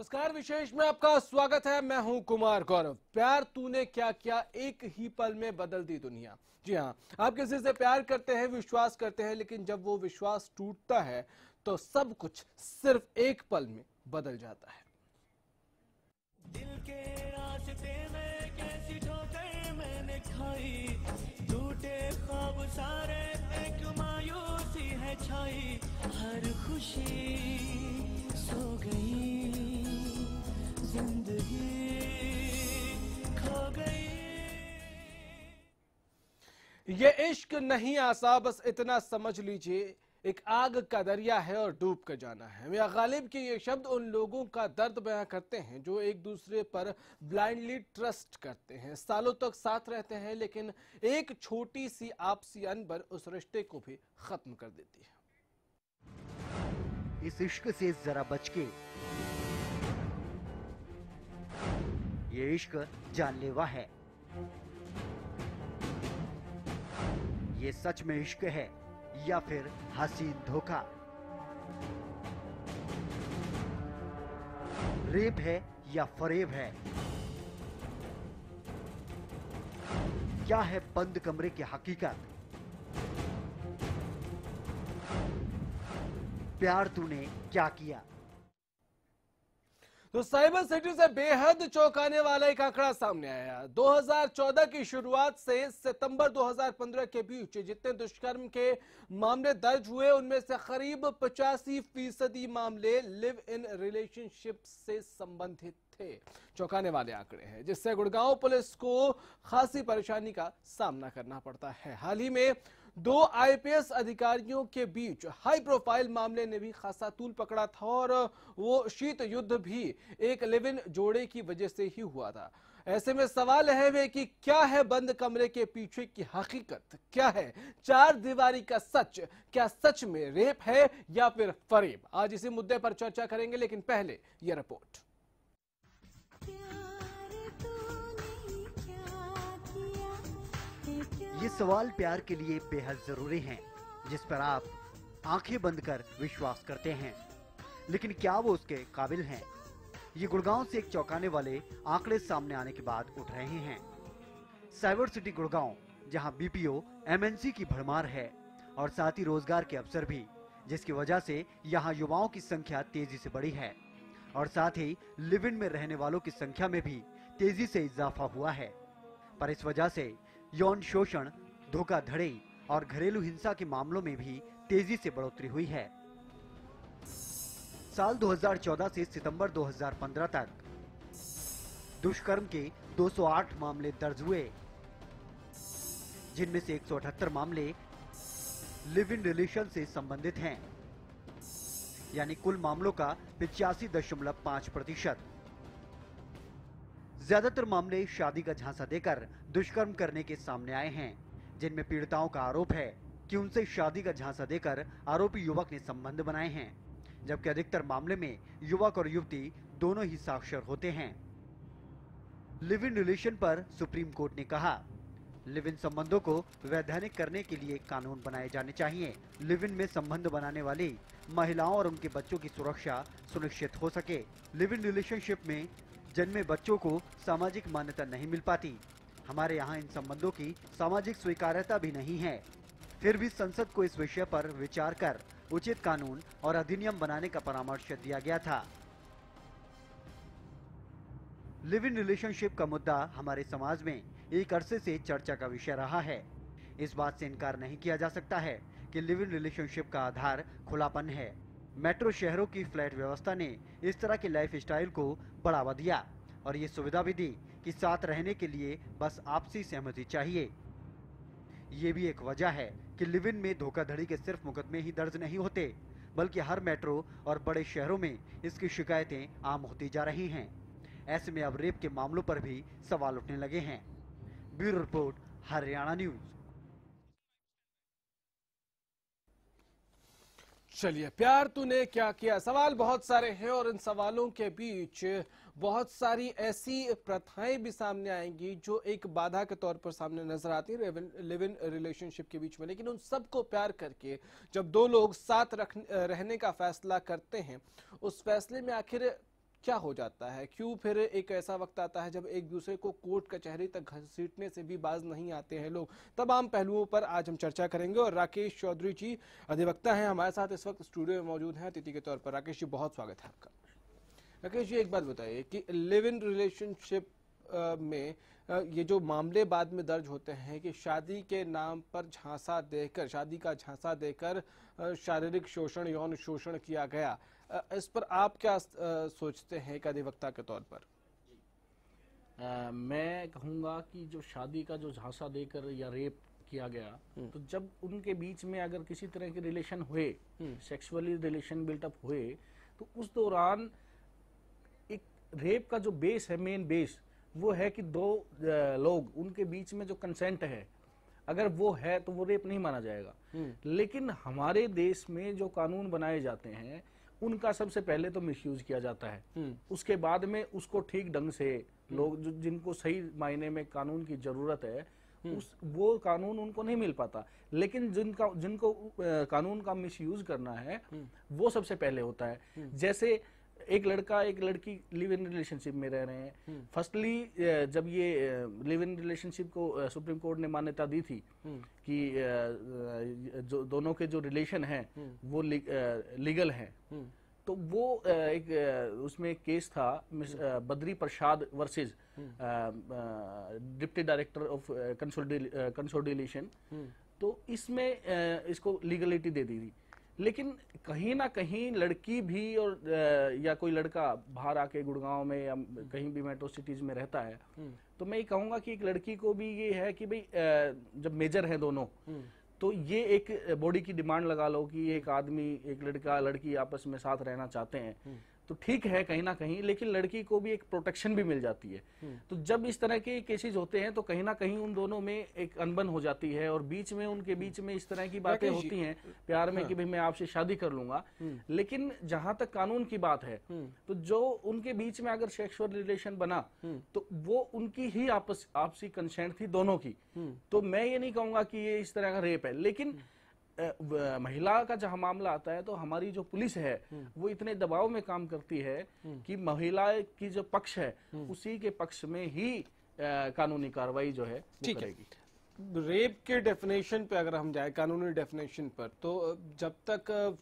नमस्कार, विशेष में आपका स्वागत है। मैं हूं कुमार गौरव। प्यार तूने क्या किया, एक ही पल में बदल दी दुनिया। जी हाँ, आप किसी से प्यार करते हैं, विश्वास करते हैं, लेकिन जब वो विश्वास टूटता है तो सब कुछ सिर्फ एक पल में बदल जाता है। दिल के रास्ते में कैसी ठोकर मैंने खाई, टूटे ख्वाब सारे एक मायूसी है छाई, हर खुशी सो गई, जिंदगी खो गई। ये इश्क नहीं आसा, बस इतना समझ लीजिए, एक आग का दरिया है और डूब कर जाना है। मियां गालिब के ये शब्द उन लोगों का दर्द बयां करते हैं जो एक दूसरे पर ब्लाइंडली ट्रस्ट करते हैं, सालों तक साथ रहते हैं, लेकिन एक छोटी सी आपसी अनबन उस रिश्ते को भी खत्म कर देती है। इस इश्क से जरा बच के, ये इश्क जानलेवा है। ये सच में इश्क है या फिर हसीन धोखा? रेप है या फरेब है? क्या है बंद कमरे की हकीकत? प्यार तूने क्या किया? तो साइबर सिटी से बेहद चौंकाने वाला एक आंकड़ा सामने आया। 2014 की शुरुआत से सितंबर 2015 के बीच जितने दुष्कर्म के मामले दर्ज हुए, उनमें से करीब 85% मामले लिव इन रिलेशनशिप से संबंधित थे। चौंकाने वाले आंकड़े हैं, जिससे गुड़गांव पुलिस को खासी परेशानी का सामना करना पड़ता है। हाल ही में 2 आईपीएस अधिकारियों के बीच हाई प्रोफाइल मामले ने भी खासा तूल पकड़ा था, और वो शीत युद्ध भी एक लिव इन जोड़े की वजह से ही हुआ था। ऐसे में सवाल है कि क्या है बंद कमरे के पीछे की हकीकत, क्या है चार दीवारी का सच, क्या सच में रेप है या फिर फरेब? आज इसी मुद्दे पर चर्चा करेंगे, लेकिन पहले यह रिपोर्ट। ये सवाल प्यार के लिए बेहद जरूरी हैं, जिस पर आप आंखें बंद कर विश्वास करते हैं, लेकिन क्या वो उसके काबिल हैं? ये गुड़गांव से एक चौंकाने वाले आंकड़े सामने आने के बाद उठ रहे हैं। साइबर सिटी गुड़गांव, जहां बीपीओ एमएनसी की भरमार है और साथ ही रोजगार के अवसर भी, जिसकी वजह से यहां युवाओं की संख्या तेजी से बढ़ी है और साथ ही लिव इन में रहने वालों की संख्या में भी तेजी से इजाफा हुआ है। पर इस वजह से यौन शोषण, धोखाधड़ी और घरेलू हिंसा के मामलों में भी तेजी से बढ़ोतरी हुई है। साल 2014 से सितंबर 2015 तक दुष्कर्म के 208 मामले दर्ज हुए, जिनमें से 178 मामले लिव इन रिलेशन से संबंधित हैं, यानी कुल मामलों का 85.5%। ज्यादातर मामले शादी का झांसा देकर दुष्कर्म करने के सामने आए हैं, जिनमें पीड़िताओं का आरोप है कि उनसे शादी का झांसा देकर आरोपी युवक ने संबंध बनाए हैं, जबकि अधिकतर मामले में युवक और युवती दोनों ही साक्षर होते हैं। लिव इन रिलेशन पर सुप्रीम कोर्ट ने कहा, लिव इन संबंधों को वैधानिक करने के लिए कानून बनाए जाने चाहिए। लिव इन में संबंध बनाने वाली महिलाओं और उनके बच्चों की सुरक्षा सुनिश्चित हो सके। लिव इन रिलेशनशिप में जन्मे बच्चों को सामाजिक मान्यता नहीं मिल पाती। हमारे यहाँ इन संबंधों की सामाजिक स्वीकार्यता भी नहीं है। फिर भी संसद को इस विषय पर विचार कर उचित कानून और अधिनियम बनाने का परामर्श दिया गया था। लिव इन रिलेशनशिप का मुद्दा हमारे समाज में एक अरसे से चर्चा का विषय रहा है। इस बात से इनकार नहीं किया जा सकता है कि लिव इन रिलेशनशिप का आधार खुलापन है। मेट्रो शहरों की फ्लैट व्यवस्था ने इस तरह के लाइफ स्टाइल को बढ़ावा दिया और ये सुविधा भी दी कि साथ रहने के लिए बस आपसी सहमति चाहिए। ये भी एक वजह है कि लिव इन में धोखाधड़ी के सिर्फ मुकदमे ही दर्ज नहीं होते, बल्कि हर मेट्रो और बड़े शहरों में इसकी शिकायतें आम होती जा रही हैं। ऐसे में अब रेप के मामलों पर भी सवाल उठने लगे हैं। Bureau report, Haryana news. चलिए, प्यार तूने क्या किया, सवाल बहुत सारे हैं और इन सवालों के बीच बहुत सारी ऐसी प्रथाएं भी सामने आएंगी जो एक बाधा के तौर पर सामने नजर आती है लिव इन रिलेशनशिप के बीच में। लेकिन उन सबको प्यार करके जब दो लोग साथ रहने का फैसला करते हैं, उस फैसले में आखिर क्या हो जाता है? क्यों फिर एक ऐसा वक्त आता है जब एक दूसरे को कोर्ट कचहरी तक घसीटने से भी बाज नहीं आते हैं लोग? तमाम पहलुओं पर आज हम चर्चा करेंगे और राकेश चौधरी जी अधिवक्ता हैं, हमारे साथ इस वक्त स्टूडियो में मौजूद हैं अतिथि के तौर पर। राकेश जी, बहुत स्वागत है आपका। राकेश जी, एक बात बताइए कि लिव इन रिलेशनशिप में ये जो मामले बाद में दर्ज होते हैं कि शादी के नाम पर झांसा देकर, शादी का झांसा देकर शारीरिक शोषण, यौन शोषण किया गया, इस पर आप क्या सोचते हैं एक अधिवक्ता के तौर पर? मैं कहूँगा कि जो शादी का जो झांसा देकर या रेप किया गया, तो जब उनके बीच में अगर किसी तरह के रिलेशन हुए, सेक्सुअली रिलेशन बिल्टअप हुए, तो उस दौरान एक रेप का जो बेस है, मेन बेस वो है कि दो लोग, उनके बीच में जो कंसेंट है, अगर वो है तो वो रेप नहीं माना जाएगा। लेकिन हमारे देश में जो कानून बनाए जाते हैं उनका सबसे पहले तो मिसयूज किया जाता है, उसके बाद में उसको ठीक ढंग से लोग जिनको सही मायने में कानून की जरूरत है वो कानून उनको नहीं मिल पाता। लेकिन जिनको कानून का मिसयूज करना है वो सबसे पहले होता है। जैसे एक लड़का एक लड़की लिव इन रिलेशनशिप में रह रहे हैं, फर्स्टली जब ये लिव इन रिलेशनशिप को सुप्रीम कोर्ट ने मान्यता दी थी कि जो दोनों के जो रिलेशन हैं वो लीगल हैं, तो वो एक उसमें एक केस था Badri Prasad versus deputy director of consolidation, तो इसमें इसको लीगलिटी दे दी थी। लेकिन कहीं ना कहीं लड़की भी और या कोई लड़का बाहर आके गुड़गांव में या कहीं भी मेट्रो सिटीज में रहता है, तो मैं ये कहूँगा कि एक लड़की को भी ये है कि भाई जब मेजर हैं दोनों, तो ये एक बॉडी की डिमांड लगा लो कि एक आदमी एक लड़का लड़की आपस में साथ रहना चाहते हैं, तो ठीक है कहीं ना कहीं, लेकिन लड़की को भी एक प्रोटेक्शन भी मिल जाती है। तो जब इस तरह के केसेस होते हैं तो कहीं ना कहीं उन दोनों में एक अनबन हो जाती है और बीच में उनके बीच में इस तरह की बातें होती हैं प्यार में कि भाई मैं आपसे शादी कर लूंगा। लेकिन जहां तक कानून की बात है, तो जो उनके बीच में अगर सेक्सुअल रिलेशन बना तो वो उनकी ही आपसी कंसेंट थी दोनों की, तो मैं ये नहीं कहूंगा कि ये इस तरह का रेप है। लेकिन महिला का जहां मामला आता है तो हमारी जो पुलिस है वो इतने दबाव में काम करती है कि महिला की जो पक्ष है उसी के पक्ष में ही कानूनी कार्रवाई जो है वो करेगी। रेप के डेफिनेशन पे अगर हम जाए, कानूनी डेफिनेशन पर, तो जब तक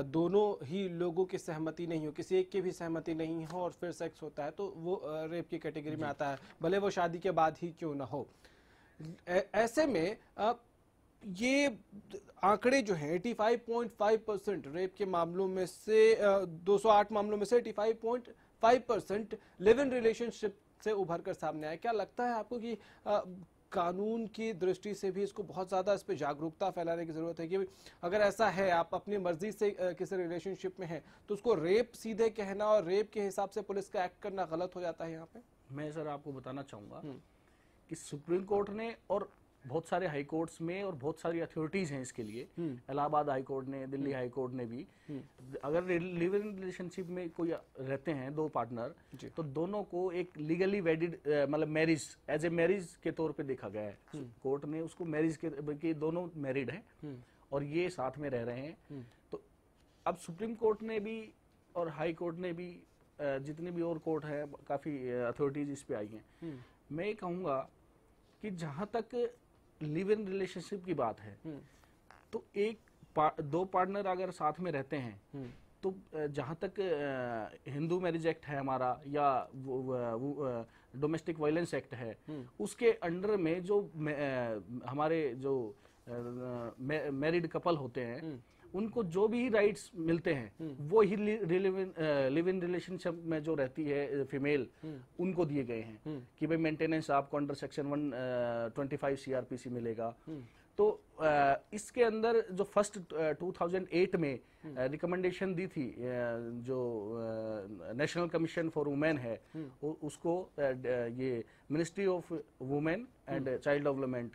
दोनों ही लोगों की सहमति नहीं हो, किसी एक की भी सहमति नहीं हो और फिर सेक्स होता है तो वो रेप की कैटेगरी में आता है, भले वो शादी के बाद ही क्यों ना हो। ऐसे में ये आंकड़े जो हैं 85.5% रेप के मामलों में से 208 मामलों में से 85.5% लिव इन रिलेशनशिप से उभर कर सामने आए। क्या लगता है आपको कि कानून की दृष्टि से भी इसको बहुत ज़्यादा इस पर जागरूकता फैलाने की ज़रूरत है कि अगर ऐसा है, आप अपनी मर्जी से किसी रिलेशनशिप में हैं, तो उसको रेप सीधे कहना और रेप के हिसाब से पुलिस का एक्ट करना गलत हो जाता है यहाँ पे? मैं सर आपको बताना चाहूँगा कि सुप्रीम कोर्ट ने और बहुत सारे हाई कोर्ट्स में और बहुत सारी अथॉरिटीज हैं इसके लिए, इलाहाबाद हाई कोर्ट ने, दिल्ली हाई कोर्ट ने भी, अगर लिव इन रिलेशनशिप में कोई रहते हैं दो पार्टनर, तो दोनों को एक लीगली वेडिड मतलब मैरिज एज ए मैरिज के तौर पे देखा गया है। कोर्ट ने उसको मैरिज के दोनों मैरिड हैं और ये साथ में रह रहे हैं। तो अब सुप्रीम कोर्ट ने भी और हाई कोर्ट ने भी, जितने भी और कोर्ट है, काफी अथॉरिटीज इस पे आई हैं। मैं ये कहूँगा कि जहां तक लिव इन रिलेशनशिप की बात है, तो दो पार्टनर अगर साथ में रहते हैं, तो जहां तक हिंदू मैरिज एक्ट है हमारा या डोमेस्टिक वायलेंस एक्ट है, उसके अंडर में जो हमारे जो मैरिड कपल होते हैं उनको जो भी राइट्स मिलते हैं वो ही लिव इन रिलेशनशिप में जो रहती है फीमेल उनको दिए गए हैं कि भाई मेंटेनेंस आपको अंडर सेक्शन 125 सीआरपीसी मिलेगा। तो इसके अंदर जो फर्स्ट 2008 में रिकमेंडेशन दी थी जो नेशनल कमीशन फॉर वुमेन है, उसको ये ministry of women and child development,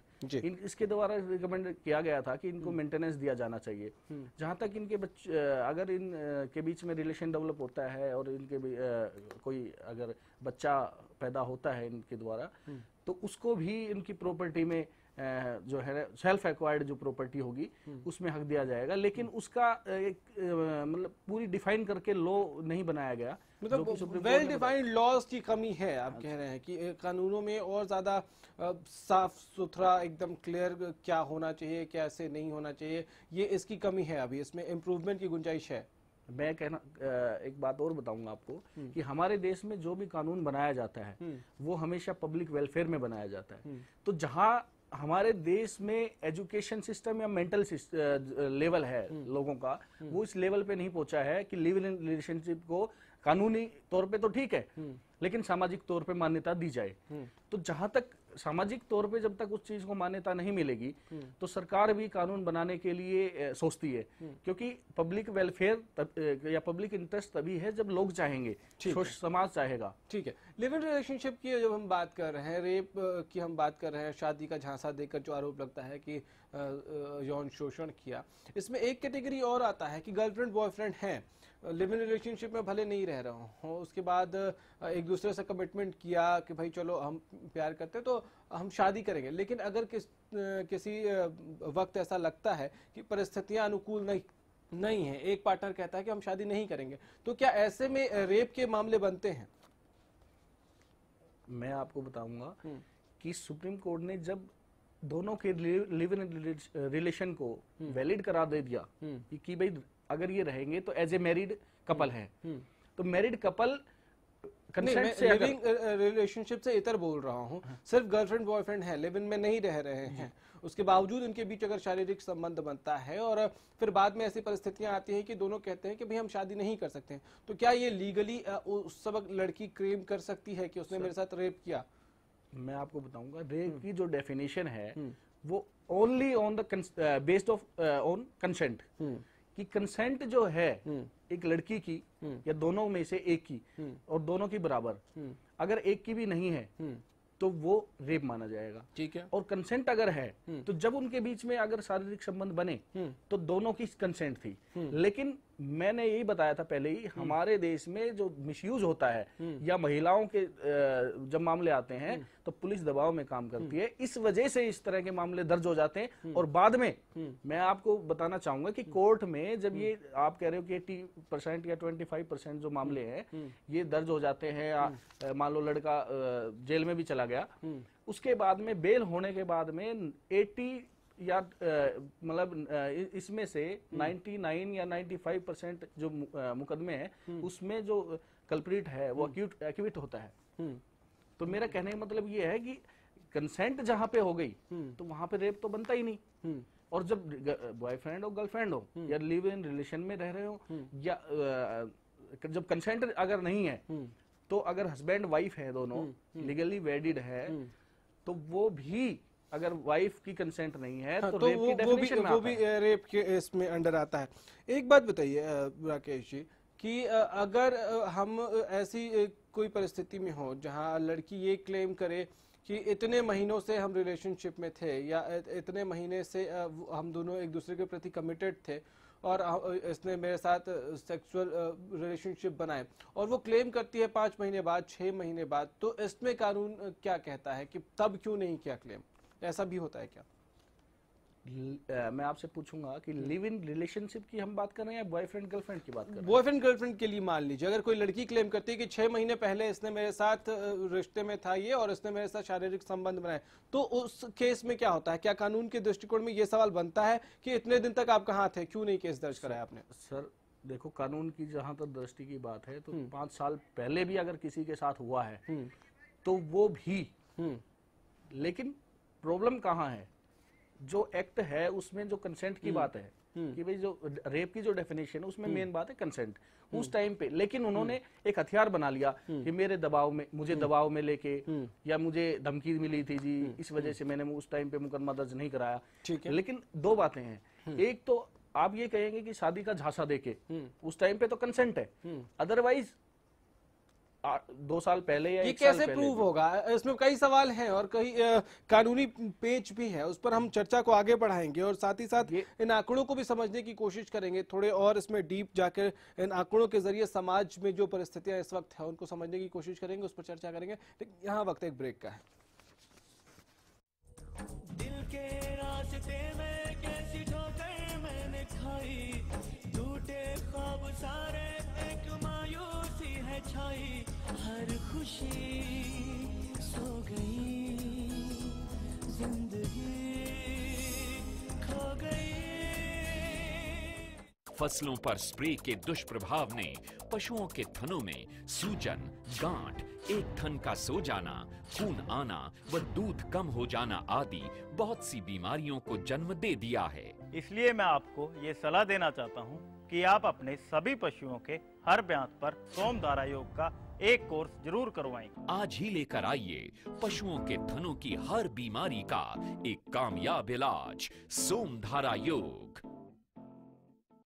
इसके द्वारा रिकमेंड किया गया था कि इनको मेंटेनेंस दिया जाना चाहिए। जहां तक इनके बच्चे अगर इन के बीच में रिलेशन डेवलप होता है और इनके कोई अगर बच्चा पैदा होता है इनके द्वारा, तो उसको भी इनकी प्रॉपर्टी में जो है सेल्फ एक्वायर्ड जो प्रॉपर्टी होगी उसमें हक दिया जाएगा, लेकिन उसका एक मतलब पूरी डिफाइन करके लॉ नहीं बनाया गया। जो कि मतलब सुप्रीम कोर्ट वेल ने डिफाइंड लॉज की कमी है, आप कह रहे हैं कि कानूनों में और ज्यादा साफ सुथरा एकदम क्लियर क्या होना चाहिए, कैसे नहीं होना चाहिए, ये इसकी कमी है, अभी इसमें इम्प्रूवमेंट की गुंजाइश है। मैं कहना एक बात और बताऊंगा आपको कि हमारे देश में जो भी कानून बनाया जाता है वो हमेशा पब्लिक वेलफेयर में बनाया जाता है। तो जहां हमारे देश में एजुकेशन सिस्टम या मेंटल लेवल है लोगों का, वो इस लेवल पे नहीं पहुंचा है कि लिव इन रिलेशनशिप को कानूनी तौर पे तो ठीक है लेकिन सामाजिक तौर पे मान्यता दी जाए। तो जहां तक सामाजिक तौर पे जब तक उस चीज को मान्यता नहीं मिलेगी तो सरकार भी कानून बनाने के लिए सोचती है, क्योंकि पब्लिक वेलफेयर या पब्लिक इंटरेस्ट तभी है जब लोग चाहेंगे, समाज चाहेगा। ठीक है, लिव इन रिलेशनशिप की जब हम बात कर रहे हैं, रेप की हम बात कर रहे हैं, शादी का झांसा देकर जो आरोप लगता है कि यौन शोषण किया, इसमें एक कैटेगरी और आता है कि गर्लफ्रेंड बॉयफ्रेंड हैं, लिव इन रिलेशनशिप में भले नहीं रह रहा हूँ, उसके बाद एक दूसरे से कमिटमेंट किया कि भाई चलो हम प्यार करते हैं तो हम शादी करेंगे, लेकिन अगर किसी वक्त ऐसा लगता है कि परिस्थितियां अनुकूल नहीं है, एक पार्टनर कहता है कि हम शादी नहीं करेंगे, तो क्या ऐसे में रेप के मामले बनते हैं? मैं आपको बताऊंगा कि सुप्रीम कोर्ट ने जब दोनों के लिव इन रिलेशन को वैलिड करा दे दिया कि भाई अगर ये रहेंगे तो एज ए मैरिड कपल है, तो मैरिड कपल कंसेंट से लिविंग रिलेशनशिप से इतर बोल रहा हूँ, सिर्फ गर्लफ्रेंड बॉयफ्रेंड है, लिव इन में नहीं रह रहे हैं, उसके बावजूद उनके बीच अगर शारीरिक संबंध बनता है और फिर बाद में ऐसी परिस्थितियां आती हैं कि दोनों कहते हैं कि भाई हम शादी नहीं कर सकते हैं, तो क्या ये लीगली उस वक्त लड़की क्लेम कर सकती है कि उसने मेरे साथ रेप किया? मैं आपको बताऊंगा, रेप की जो डेफिनेशन है वो only on the based of on consent, कि कंसेंट जो है एक लड़की की या दोनों में से एक की और दोनों की बराबर, अगर एक की भी नहीं है तो वो रेप माना जाएगा। ठीक है, और कंसेंट अगर है तो जब उनके बीच में अगर शारीरिक संबंध बने तो दोनों की कंसेंट थी। लेकिन मैंने यही बताया था पहले ही, हमारे देश में जो मिसयूज होता है या महिलाओं के जब मामले आते हैं तो पुलिस दबाव में काम करती है, इस वजह से इस तरह के मामले दर्ज हो जाते हैं। और बाद में मैं आपको बताना चाहूंगा कि कोर्ट में जब ये आप कह रहे हो कि 80% या 25% जो मामले हैं ये दर्ज हो जाते हैं, या मान लो लड़का जेल में भी चला गया, उसके बाद में बेल होने के बाद में 80 या मतलब इसमें से 99 या 95% जो मुकदमे हैं उसमें जो कल्प्रिट है वो एक्यूट होता है। तो मेरा कहने का मतलब ये है कि कंसेंट जहां पे हो गई तो वहां पे रेप तो बनता ही नहीं। और जब बॉयफ्रेंड हो गर्लफ्रेंड हो या लिव इन रिलेशन में रह रहे हो या जब कंसेंट अगर नहीं है, तो अगर हस्बैंड वाइफ है दोनों लीगली वेडिड है, तो वो भी अगर वाइफ की कंसेंट नहीं है तो रेप की डेफिनेशन में वो भी रेप के इसमें अंडर आता है। एक बात बताइए राकेश जी कि अगर हम ऐसी कोई परिस्थिति में हो जहां लड़की ये क्लेम करे कि इतने महीनों से हम रिलेशनशिप में थे या इतने महीने से हम दोनों एक दूसरे के प्रति कमिटेड थे और इसने मेरे साथ सेक्सुअल रिलेशनशिप बनाए, और वो क्लेम करती है 5 महीने बाद, 6 महीने बाद, तो इसमें कानून क्या कहता है कि तब क्यों नहीं किया क्लेम? ऐसा भी होता है क्या? मैं आपसे पूछूंगा कि लिव इन रिलेशनशिप की हम बात कर रहे हैं या बॉयफ्रेंड गर्लफ्रेंड की बात कर रहे हैं? बॉयफ्रेंड गर्लफ्रेंड के लिए मान लीजिए अगर कोई लड़की क्लेम करती है कि 6 महीने पहले इसने मेरे साथ रिश्ते में था ये और इसने मेरे साथ शारीरिक संबंध बनाए, तो उस केस में क्या होता है? क्या कानून के दृष्टिकोण में ये सवाल बनता है कि इतने दिन तक आप कहाँ थे, क्यों नहीं केस दर्ज कराया आपने? सर देखो, कानून की जहां तक दृष्टि की बात है तो 5 साल पहले भी अगर किसी के साथ हुआ है तो वो भी, लेकिन प्रॉब्लम कहाँ है? जो एक्ट है उसमें जो कंसेंट की बात है कि भाई जो रेप की जो डेफिनेशन है उसमें मेन बात है कंसेंट उस टाइम पे। लेकिन उन्होंने एक हथियार बना लिया कि मेरे दबाव में, मुझे दबाव में लेके या मुझे धमकी मिली थी जी, इस वजह से मैंने उस टाइम पे मुकदमा दर्ज नहीं कराया। ठीक है, लेकिन 2 बातें हैं। एक तो आप ये कहेंगे कि शादी का झांसा देके उस टाइम पे तो कंसेंट है, अदरवाइज 2 साल पहले या ये 1 साल कैसे पहले प्रूव होगा? इसमें कई सवाल हैं और कई कानूनी पेच भी है, उस पर हम चर्चा को आगे बढ़ाएंगे और साथ ही साथ इन आंकड़ों को भी समझने की कोशिश करेंगे, थोड़े और इसमें डीप जाकर इन आंकड़ों के जरिए समाज में जो परिस्थितियां इस वक्त है उनको समझने की कोशिश करेंगे, उस पर चर्चा करेंगे। लेकिन यहाँ वक्त एक ब्रेक का है। दिल के रास्ते में कैसी ठोकर मैंने खाई, टूटे ख्वाब सारे एक मायूसी है छाई, हर खुशी सो गई, जिंदगी खो गई। फसलों पर स्प्रे के दुष्प्रभाव ने पशुओं के थनों में सूजन, गांठ, एक थन का सो जाना, खून आना व दूध कम हो जाना आदि बहुत सी बीमारियों को जन्म दे दिया है। इसलिए मैं आपको ये सलाह देना चाहता हूँ कि आप अपने सभी पशुओं के हर ब्यांत पर सोमधारा योग का एक कोर्स जरूर करवाएं। आज ही लेकर आइए पशुओं के थनों की हर बीमारी का एक कामयाब इलाज, सोमधारा योग।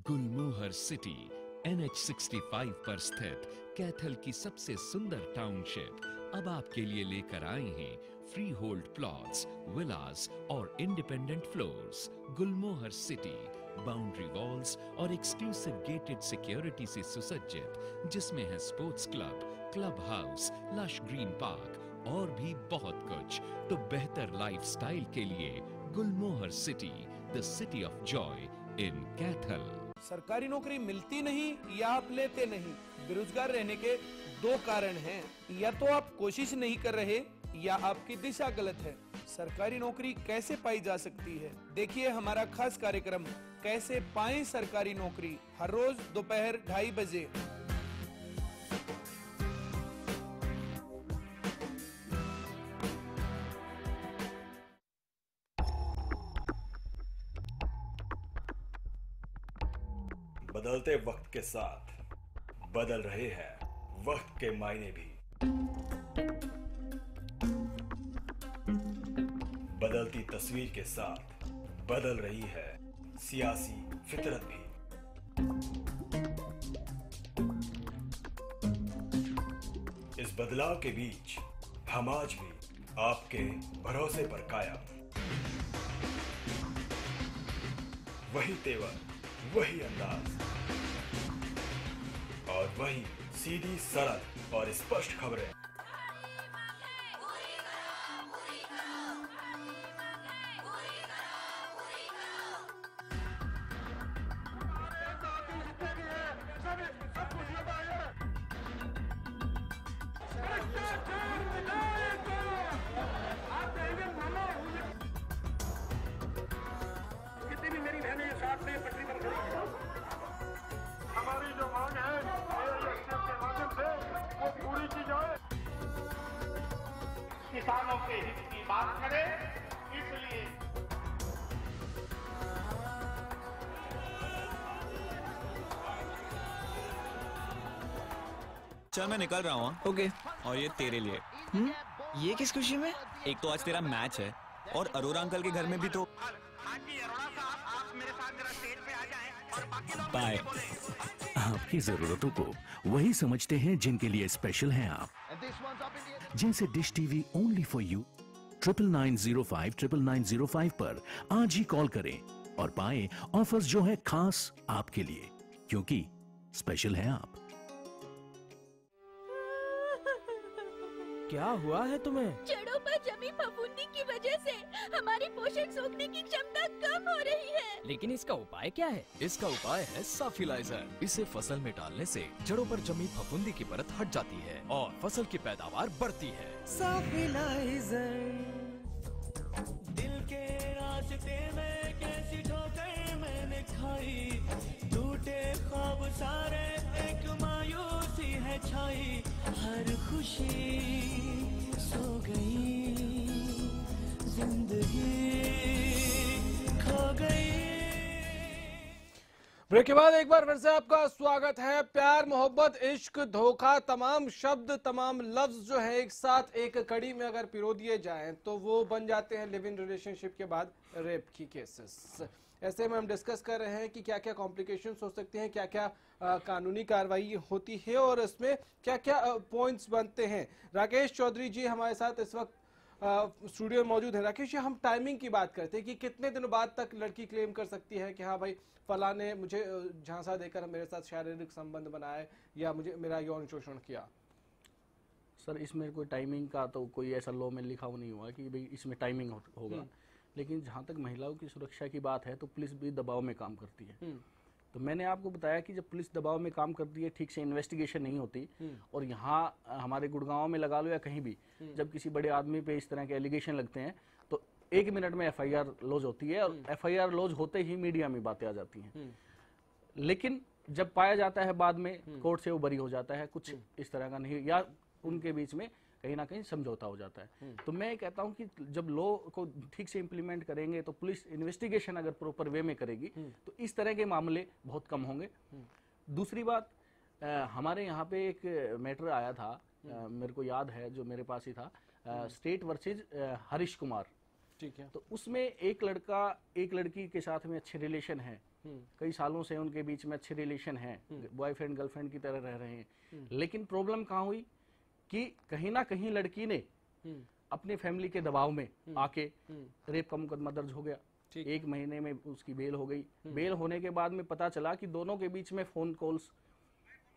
गुलमोहर सिटी NH 65 पर स्थित कैथल की सबसे सुंदर टाउनशिप अब आपके लिए लेकर आए हैं फ्री होल्ड प्लॉट्स, विलास और independent floors. Gulmohar city boundary walls और एक्सक्लूसिव गेटेड सिक्योरिटी से सुसज्जित, जिसमें है sports club, club house, lush green park और भी बहुत कुछ। तो बेहतर लाइफस्टाइल के लिए Gulmohar city, the city of joy in Kaithal. सरकारी नौकरी मिलती नहीं या आप लेते नहीं, बेरोजगार रहने के दो कारण हैं। या तो आप कोशिश नहीं कर रहे या आपकी दिशा गलत है। सरकारी नौकरी कैसे पाई जा सकती है, देखिए हमारा खास कार्यक्रम कैसे पाएं सरकारी नौकरी, हर रोज दोपहर 2:30 बजे। बदलते वक्त के साथ बदल रहे हैं वक्त के मायने भी, बदलती तस्वीर के साथ बदल रही है सियासी फितरत भी। इस बदलाव के बीच हम आज भी आपके भरोसे पर कायम, वही तेवर, वही अंदाज और वही सीधी, सरल और स्पष्ट खबरें। हमारी जो मांग है के माध्यम से वो पूरी की जाए। किसानों के हित की बात करें, इसलिए चल मैं निकल रहा हूँ। ओके। और ये तेरे लिए। ये किस खुशी में? एक तो आज तेरा मैच है और अरोरा अंकल के घर में भी तो। बाय। आपकी जरूरतों को वही समझते हैं जिनके लिए स्पेशल हैं आप, जिनसे dish TV only for you 9905 9905 पर आज ही कॉल करें और पाएं ऑफर्स जो है खास आपके लिए, क्योंकि स्पेशल हैं आप। क्या हुआ है तुम्हें? जड़ों पर जमी फफूंदी की वजह से हमारी पोषण सोखने की क्षमता कम हो रही है। लेकिन इसका उपाय क्या है? इसका उपाय है साफिलाइजर। इसे फसल में डालने से जड़ों पर जमी फफूंदी की परत हट जाती है और फसल की पैदावार बढ़ती है। साफिलाइजर। दिल के रास्ते में कैसी ठोकर मैंने खाई, टूटे ख्वाब सारे एक मायूसी है छाई, हर खुशी सो गई, जिंदगी खो गई। ब्रेक के बाद एक बार फिर से आपका स्वागत है। प्यार, मोहब्बत, इश्क, धोखा, तमाम शब्द, तमाम लफ्ज जो है एक साथ एक कड़ी में अगर पिरो दिए जाएं तो वो बन जाते हैं लिव इन रिलेशनशिप के बाद रेप की केसेस। ऐसे में हम डिस्कस कर रहे हैं कि क्या क्या कॉम्प्लिकेशंस हो सकते हैं, क्या क्या कानूनी कार्रवाई होती है और इसमें क्या क्या पॉइंट्स बनते हैं। राकेश चौधरी जी हमारे साथ इस वक्त स्टूडियो में मौजूद है। राकेश जी, हम टाइमिंग की बात करते हैं कि कितने दिनों बाद तक लड़की क्लेम कर सकती है कि हाँ भाई फला ने मुझे झांसा देकर मेरे साथ शारीरिक संबंध बनाए या मुझे मेरा यौन शोषण किया। सर इसमें कोई टाइमिंग का तो कोई ऐसा लॉ में लिखा नहीं हुआ कि भाई इसमें टाइमिंग होगा, लेकिन जहाँ तक महिलाओं की सुरक्षा की बात है तो पुलिस भी दबाव में काम करती है। तो मैंने आपको बताया कि जब पुलिस दबाव में काम करती है, ठीक से इन्वेस्टिगेशन नहीं होती, और यहाँ हमारे गुड़गांव में लगा लो या कहीं भी, जब किसी बड़े आदमी पे इस तरह के एलिगेशन लगते हैं तो 1 मिनट में FIR लॉज होती है, और FIR लॉज होते ही मीडिया में बातें आ जाती हैं। लेकिन जब पाया जाता है बाद में कोर्ट से वो बरी हो जाता है, कुछ इस तरह का नहीं, या उनके बीच में कहीं ना कहीं समझौता हो जाता है। तो मैं कहता हूं कि जब लॉ को ठीक से इम्प्लीमेंट करेंगे तो पुलिस इन्वेस्टिगेशन अगर प्रॉपर वे में करेगी तो इस तरह के मामले बहुत कम होंगे। दूसरी बात, हमारे यहाँ पे एक मैटर आया था, मेरे को याद है, जो मेरे पास ही था, स्टेट वर्सेज हरीश कुमार। ठीक है। तो उसमें एक लड़का एक लड़की के साथ में अच्छे रिलेशन है, कई सालों से उनके बीच में अच्छे रिलेशन है, बॉयफ्रेंड गर्लफ्रेंड की तरह रह रहे हैं। लेकिन प्रॉब्लम कहाँ हुई कि कहीं ना कहीं लड़की ने अपने फैमिली के दबाव में आके रेप का मुकदमा दर्ज हो गया। 1 महीने में उसकी बेल हो गई। बेल होने के बाद में पता चला कि दोनों के बीच में फोन कॉल्स,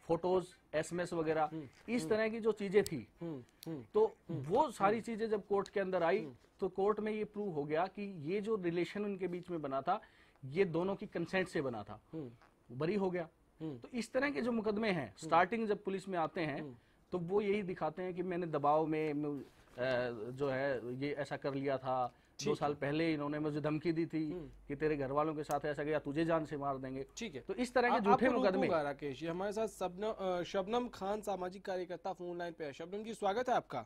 फोटोज, SMS वगैरह इस तरह की जो चीजें थी, तो वो सारी चीजें जब कोर्ट के अंदर आई तो कोर्ट में ये प्रूव हो गया कि ये जो रिलेशन उनके बीच में बना था ये दोनों की कंसेंट से बना था, बरी हो गया। तो इस तरह के जो मुकदमे हैं, स्टार्टिंग जब पुलिस में आते हैं तो वो यही दिखाते हैं कि मैंने दबाव में जो है ये ऐसा कर लिया था, 2 साल पहले इन्होंने मुझे धमकी दी थी कि तेरे घर वालों के साथ ऐसा गया, तुझे जान से मार देंगे। ठीक है। तो इस तरह के झूठे मुकदमे। राकेश जी, हमारे साथ शबनम खान सामाजिक कार्यकर्ता फोन लाइन पे है। शबनम जी, स्वागत है आपका।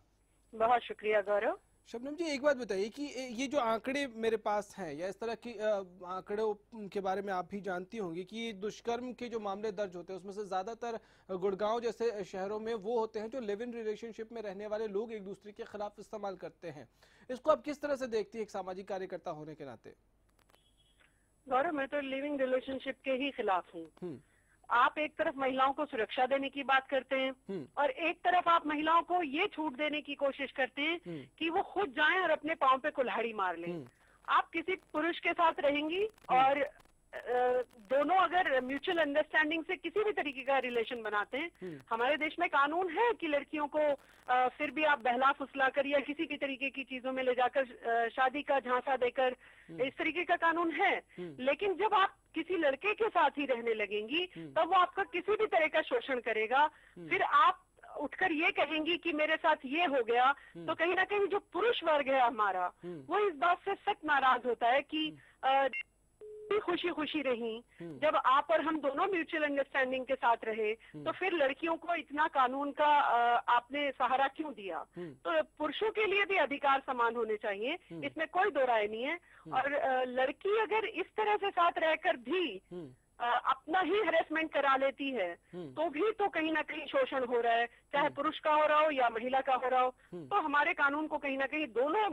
बहुत शुक्रिया गौरव। शबनम जी, एक बात बताइए कि ये जो आंकड़े मेरे पास हैं, या इस तरह की आंकड़ों के बारे में आप भी जानती होंगी कि दुष्कर्म के जो मामले दर्ज होते हैं उसमें से ज्यादातर गुड़गांव जैसे शहरों में वो होते हैं जो लिव इन रिलेशनशिप में रहने वाले लोग एक दूसरे के खिलाफ इस्तेमाल करते हैं। इसको आप किस तरह से देखती है एक सामाजिक कार्यकर्ता होने के नाते? गौरव, मैं तो लिविंग रिलेशनशिप के ही खिलाफ हूँ। आप एक तरफ महिलाओं को सुरक्षा देने की बात करते हैं और एक तरफ आप महिलाओं को ये छूट देने की कोशिश करते हैं कि वो खुद जाएं और अपने पांव पे कुल्हाड़ी मार लें। आप किसी पुरुष के साथ रहेंगी और दोनों अगर म्यूचुअल अंडरस्टैंडिंग से किसी भी तरीके का रिलेशन बनाते हैं, हमारे देश में कानून है कि लड़कियों को फिर भी आप बहला फुसला कर या किसी भी तरीके की चीजों में ले जाकर शादी का झांसा देकर, इस तरीके का कानून है। लेकिन जब आप किसी लड़के के साथ ही रहने लगेंगी तब वो आपका किसी भी तरह का शोषण करेगा। फिर आप उठकर ये कहेंगी कि मेरे साथ ये हो गया, तो कहीं ना कहीं जो पुरुष वर्ग है हमारा, वो इस बात से सख्त नाराज होता है कि खुशी खुशी रही, जब आप और हम दोनों म्यूचुअल अंडरस्टैंडिंग के साथ रहे तो फिर लड़कियों को इतना कानून का आपने सहारा क्यों दिया? तो पुरुषों के लिए भी अधिकार समान होने चाहिए, इसमें कोई दो राय नहीं है। और लड़की अगर इस तरह से साथ रहकर भी अपना ही हरेसमेंट करा लेती है तो भी तो कहीं ना कहीं शोषण हो रहा है, चाहे पुरुष का हो रहा हो या महिला का हो रहा हो। तो हमारे कानून को कहीं ना कहीं दोनों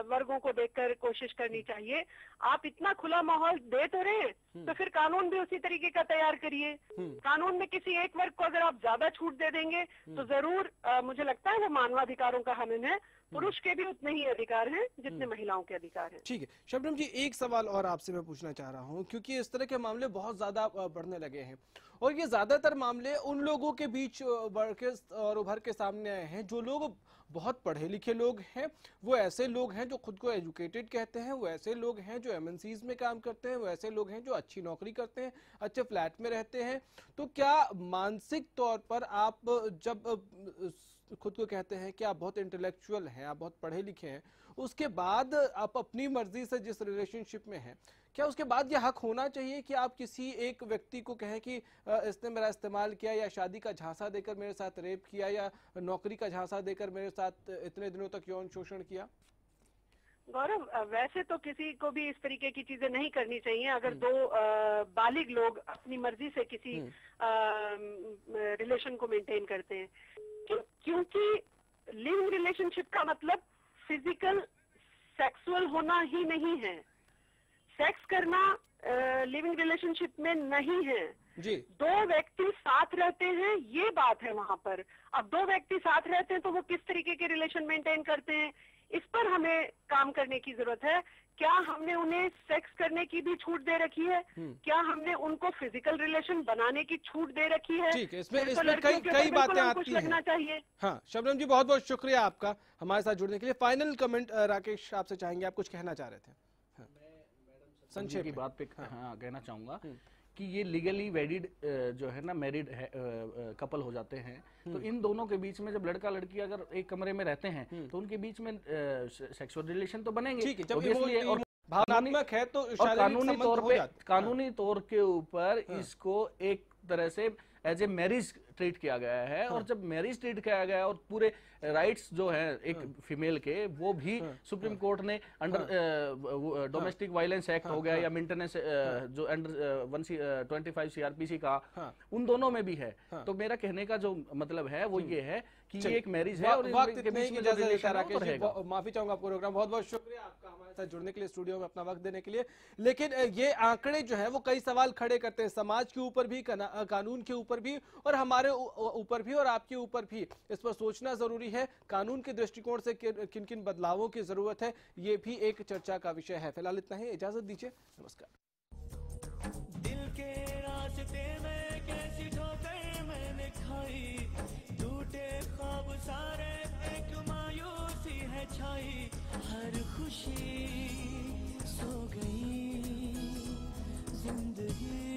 वर्गों को देखकर कोशिश करनी चाहिए। आप इतना खुला माहौल दे तो रहे तो फिर कानून भी उसी तरीके का तैयार करिए। कानून में किसी एक वर्ग को अगर आप ज्यादा छूट दे देंगे तो जरूर मुझे लगता है वो मानवाधिकारों का हनन है। पुरुष के भी उतने ही अधिकार हैं जितने महिलाओं के अधिकार हैं। ठीक है शबनम जी, एक सवाल और आपसे मैं पूछना चाह रहा हूं, क्योंकि इस तरह के मामले बहुत ज्यादा बढ़ने लगे हैं और ये ज्यादातर मामले उन लोगों के बीच बढ़ के और उभर के सामने आए हैं जो लोग बहुत पढ़े लिखे लोग हैं, वो ऐसे लोग हैं जो खुद को एजुकेटेड कहते हैं, वो ऐसे लोग हैं जो MNCs में काम करते हैं, वो ऐसे लोग हैं जो अच्छी नौकरी करते हैं, अच्छे फ्लैट में रहते हैं। तो क्या मानसिक तौर पर आप जब खुद को कहते हैं कि आप बहुत इंटेलेक्चुअल हैं, आप बहुत पढ़े लिखे हैं, उसके बाद आप अपनी मर्जी से जिस रिलेशनशिप में हैं, क्या उसके बाद यह हक होना चाहिए कि आप किसी एक व्यक्ति को कहें कि इसने मेरा इस्तेमाल किया या शादी का झांसा देकर मेरे साथ रेप किया या नौकरी का झांसा देकर मेरे साथ इतने दिनों तक यौन शोषण किया? गौरव, वैसे तो किसी को भी इस तरीके की चीजें नहीं करनी चाहिए अगर दो बालिग लोग अपनी मर्जी से किसी रिलेशन को मेंटेन करते हैं, क्योंकि लिविंग रिलेशनशिप का मतलब फिजिकल सेक्सुअल होना ही नहीं है। सेक्स करना लिविंग रिलेशनशिप में नहीं है जी। दो व्यक्ति साथ रहते हैं, ये बात है वहां पर। अब दो व्यक्ति साथ रहते हैं तो वो किस तरीके के रिलेशन मेंटेन करते हैं, इस पर हमें काम करने की जरूरत है। क्या हमने उन्हें सेक्स करने की भी छूट दे रखी है? क्या हमने उनको फिजिकल रिलेशन बनाने की छूट दे रखी है? ठीक है, इसमें कई बातें आती लगना हैं। चाहिए। हाँ शबनम जी, बहुत बहुत शुक्रिया आपका हमारे साथ जुड़ने के लिए। फाइनल कमेंट राकेश आपसे चाहेंगे, आप कुछ कहना चाह रहे थे? हाँ। संक्षेप की बात पे हाँ कहना चाहूंगा कि ये लीगली वेडिड जो है ना मैरिड कपल हो जाते हैं, तो इन दोनों के बीच में जब लड़का लड़की अगर एक कमरे में रहते हैं तो उनके बीच में सेक्सुअल रिलेशन तो बनेंगे। ठीक है, जब obviously, और भावनात्मक है तो कानूनी तौर के ऊपर इसको एक तरह से एज ए मैरिज ट्रीट किया गया है। और जब मैरिज ट्रीट किया गया और पूरे राइट्स जो है एक फीमेल के, वो भी सुप्रीम कोर्ट ने अंडर डोमेस्टिक वायलेंस एक्ट हो गया या मेंटेनेंस जो अंडर 125 सीआरपीसी का, उन दोनों में भी है। तो मेरा कहने का जो मतलब है वो ये है कि ये एक मैरिज है और माफी चाहूंगा आपको प्रोग्राम, बहुत बहुत शुक्रिया आपका हमारे साथ जुड़ने के लिए, स्टूडियो में अपना वक्त देने के लिए। लेकिन ये आंकड़े जो है वो कई सवाल खड़े करते हैं, समाज के ऊपर भी, कानून के ऊपर भी, और हमारे ऊपर भी, और आपके ऊपर भी। इस पर सोचना जरूरी है, कानून के दृष्टिकोण से किन किन बदलावों की जरूरत है, ये भी एक चर्चा का विषय है। फिलहाल इतना ही, इजाजत दीजिए, नमस्कार। दिल के रास्ते में कैसी ठोकर मैंने खाई, टूटे ख्वाब सारे एक मायूसी है छाई, हर खुशी सो गई जिंदगी